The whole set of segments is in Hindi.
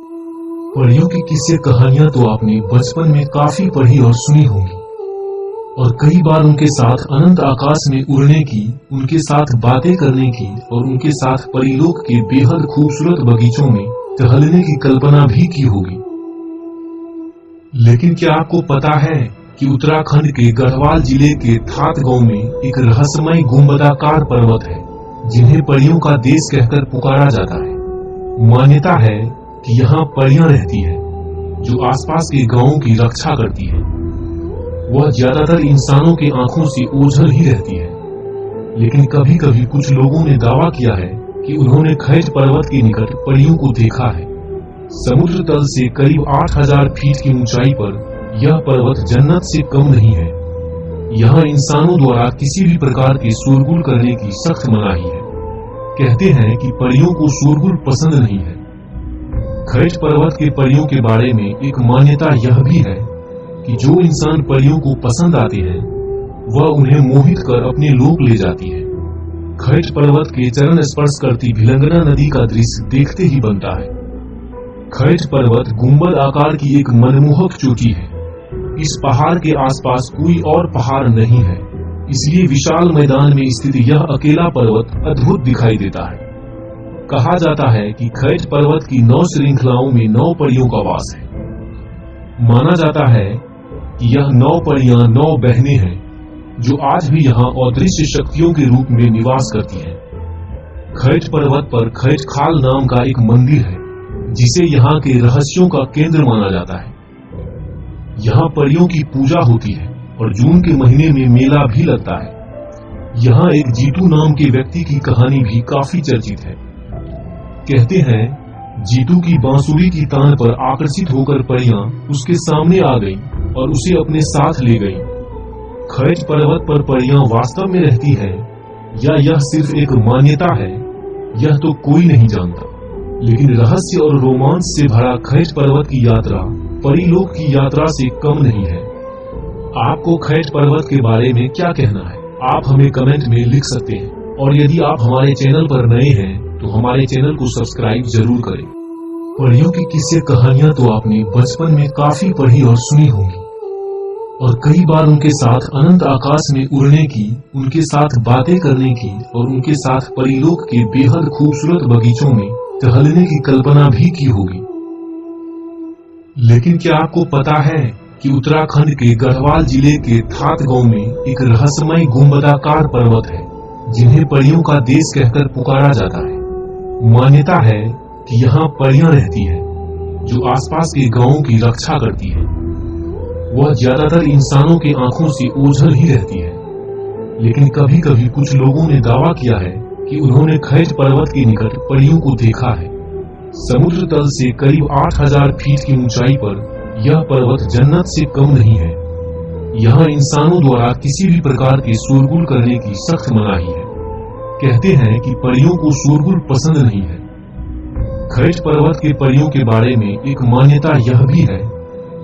परियों की किस्से कहानियां तो आपने बचपन में काफी पढ़ी और सुनी होंगी, और कई बार उनके साथ अनंत आकाश में उड़ने की, उनके साथ बातें करने की और उनके साथ परीलोक के बेहद खूबसूरत बगीचों में टहलने की कल्पना भी की होगी। लेकिन क्या आपको पता है कि उत्तराखंड के गढ़वाल जिले के थात गांव में एक रहस्यमय गुंबदाकार पर्वत है, जिन्हें परियों का देश कहकर पुकारा जाता है। मान्यता है कि यहाँ परियां रहती है जो आसपास के गांवों की रक्षा करती है। वह ज्यादातर इंसानों के आंखों से ओझल ही रहती है, लेकिन कभी कभी कुछ लोगों ने दावा किया है कि उन्होंने खैट पर्वत के निकट परियों को देखा है। समुद्र तल से करीब 8000 फीट की ऊंचाई पर यह पर्वत जन्नत से कम नहीं है। यहाँ इंसानों द्वारा किसी भी प्रकार के शोरगुल करने की सख्त मनाही है। कहते हैं कि परियों को शोरगुल पसंद नहीं है। खैट पर्वत के परियों के बारे में एक मान्यता यह भी है कि जो इंसान परियों को पसंद आते हैं वह उन्हें मोहित कर अपने लोक ले जाती है। खैट पर्वत के चरण स्पर्श करती भिलंगना नदी का दृश्य देखते ही बनता है। खैट पर्वत गुंबद आकार की एक मनमोहक चोटी है। इस पहाड़ के आसपास कोई और पहाड़ नहीं है, इसलिए विशाल मैदान में स्थित यह अकेला पर्वत अद्भुत दिखाई देता है। कहा जाता है कि खैट पर्वत की 9 श्रृंखलाओं में 9 परियों का वास है। माना जाता है कि यह 9 परियां 9 बहनें हैं जो आज भी यहाँ अदृश्य शक्तियों के रूप में निवास करती हैं। खैट पर्वत पर खैट खाल नाम का एक मंदिर है, जिसे यहाँ के रहस्यों का केंद्र माना जाता है। यहाँ परियों की पूजा होती है और जून के महीने में मेला भी लगता है। यहाँ एक जीतू नाम के व्यक्ति की कहानी भी काफी चर्चित है। कहते हैं जीतू की बांसुरी की तान पर आकर्षित होकर परियां उसके सामने आ गईं और उसे अपने साथ ले गईं। खैट पर्वत पर परियां वास्तव में रहती है या यह सिर्फ एक मान्यता है, यह तो कोई नहीं जानता। लेकिन रहस्य और रोमांच से भरा खैट पर्वत की यात्रा परीलोक की यात्रा से कम नहीं है। आपको खैट पर्वत के बारे में क्या कहना है? आप हमें कमेंट में लिख सकते हैं, और यदि आप हमारे चैनल पर नए हैं तो हमारे चैनल को सब्सक्राइब जरूर करें। परियों की किस्से कहानियां तो आपने बचपन में काफी पढ़ी और सुनी होंगी, और कई बार उनके साथ अनंत आकाश में उड़ने की, उनके साथ बातें करने की और उनके साथ परीलोक के बेहद खूबसूरत बगीचों में टहलने की कल्पना भी की होगी। लेकिन क्या आपको पता है कि उत्तराखंड के गढ़वाल जिले के थात गांव में एक रहस्यमय गुंबदाकार पर्वत है, जिन्हें परियों का देश कहकर पुकारा जाता है। मान्यता है कि यहाँ परियां रहती है जो आसपास के गांवों की रक्षा करती है। वह ज्यादातर इंसानों के आंखों से ओझल ही रहती है, लेकिन कभी कभी कुछ लोगों ने दावा किया है कि उन्होंने खैट पर्वत के निकट परियों को देखा है। समुद्र तल से करीब 8000 फीट की ऊंचाई पर यह पर्वत जन्नत से कम नहीं है। यहाँ इंसानों द्वारा किसी भी प्रकार के शोरगुल करने की सख्त मनाही है। कहते हैं कि परियों को शोरगुल पसंद नहीं है। खैट पर्वत के परियों के बारे में एक मान्यता यह भी है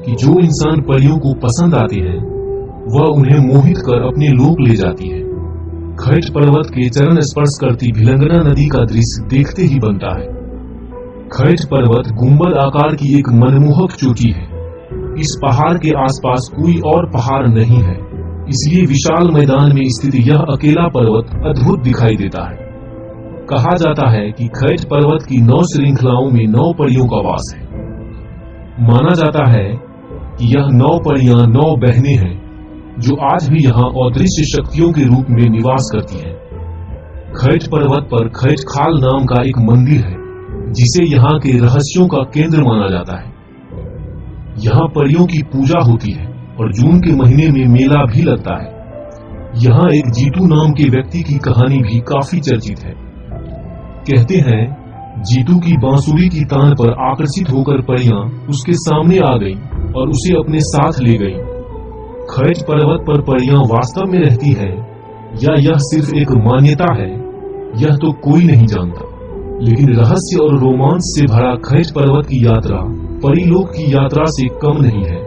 कि जो इंसान परियों को पसंद आते हैं वह उन्हें मोहित कर अपने लोक ले जाती है। खैट पर्वत के चरण स्पर्श करती भिलंगना नदी का दृश्य देखते ही बनता है। खैट पर्वत गुंबद आकार की एक मनमोहक चोटी है। इस पहाड़ के आसपास कोई और पहाड़ नहीं है, इसलिए विशाल मैदान में स्थित यह अकेला पर्वत अद्भुत दिखाई देता है। कहा जाता है कि खैट पर्वत की 9 श्रृंखलाओं में 9 परियों का वास है। माना जाता है कि यह 9 परियां 9 बहनें हैं जो आज भी यहाँ अदृश्य शक्तियों के रूप में निवास करती हैं। खैट पर्वत पर खैट खाल नाम का एक मंदिर है, जिसे यहाँ के रहस्यों का केंद्र माना जाता है। यहाँ परियों की पूजा होती है और जून के महीने में मेला भी लगता है। यहाँ एक जीतू नाम के व्यक्ति की कहानी भी काफी चर्चित है। कहते हैं जीतू की बांसुरी की तान पर आकर्षित होकर परियां उसके सामने आ गईं और उसे अपने साथ ले गईं। खैट पर्वत पर परियां वास्तव में रहती है या यह सिर्फ एक मान्यता है, यह तो कोई नहीं जानता। लेकिन रहस्य और रोमांच से भरा खैट पर्वत की यात्रा परीलोक की यात्रा से कम नहीं है।